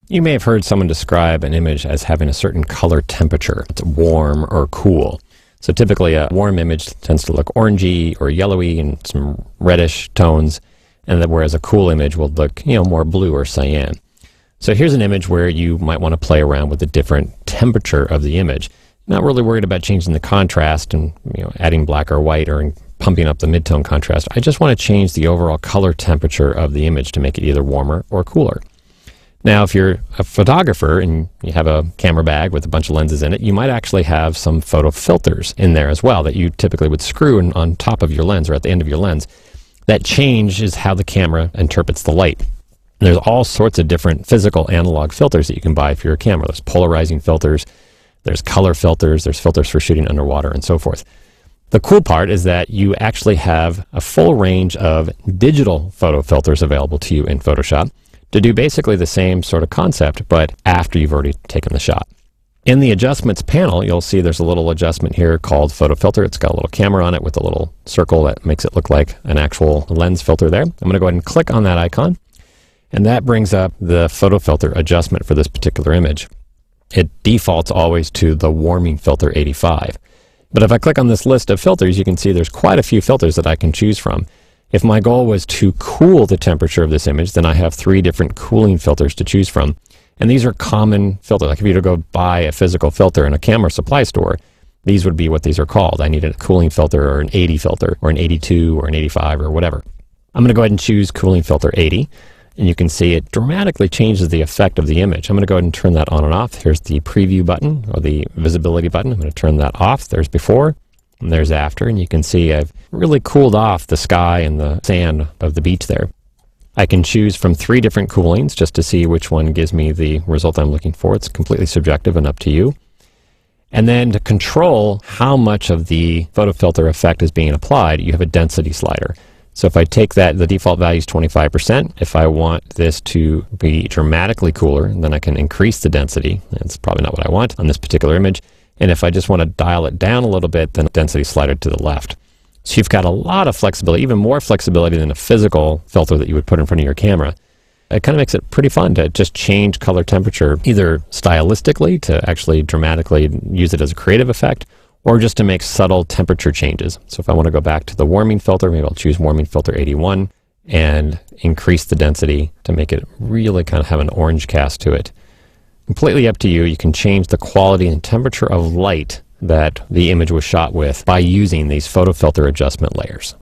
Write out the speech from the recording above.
You may have heard someone describe an image as having a certain color temperature. It's warm or cool. So typically a warm image tends to look orangey or yellowy and some reddish tones, and then whereas a cool image will look, more blue or cyan. So here's an image where you might want to play around with the different temperature of the image. Not really worried about changing the contrast and adding black or white or pumping up the midtone contrast. I just want to change the overall color temperature of the image to make it either warmer or cooler. Now, if you're a photographer and you have a camera bag with a bunch of lenses in it, you might actually have some photo filters in there as well that you typically would screw on top of your lens or at the end of your lens. That changes how the camera interprets the light. And there's all sorts of different physical analog filters that you can buy for your camera. There's polarizing filters, there's color filters, there's filters for shooting underwater, and so forth. The cool part is that you actually have a full range of digital photo filters available to you in Photoshop to do basically the same sort of concept, but after you've already taken the shot. In the adjustments panel, you'll see there's a little adjustment here called Photo Filter. It's got a little camera on it with a little circle that makes it look like an actual lens filter there. I'm going to go ahead and click on that icon, and that brings up the Photo Filter adjustment for this particular image. It defaults always to the warming filter 85. But if I click on this list of filters, you can see there's quite a few filters that I can choose from. If my goal was to cool the temperature of this image, then I have 3 different cooling filters to choose from. And these are common filters. Like if you were to go buy a physical filter in a camera supply store, these would be what these are called. I need a cooling filter or an 80 filter or an 82 or an 85 or whatever. I'm going to go ahead and choose cooling filter 80. And you can see it dramatically changes the effect of the image. I'm going to go ahead and turn that on and off. Here's the preview button or the visibility button. I'm going to turn that off. There's before and there's after. And you can see I've really cooled off the sky and the sand of the beach there. I can choose from 3 different coolings just to see which one gives me the result I'm looking for. It's completely subjective and up to you. And then to control how much of the photo filter effect is being applied, you have a density slider. So if I take that, the default value is 25%. If I want this to be dramatically cooler, then I can increase the density. That's probably not what I want on this particular image. And if I just want to dial it down a little bit, then density slider to the left. So you've got a lot of flexibility, even more flexibility than a physical filter that you would put in front of your camera. It kind of makes it pretty fun to just change color temperature, either stylistically to actually dramatically use it as a creative effect, or just to make subtle temperature changes. So if I want to go back to the warming filter, maybe I'll choose warming filter 81 and increase the density to make it really kind of have an orange cast to it. Completely up to you. You can change the quality and temperature of light that the image was shot with by using these photo filter adjustment layers.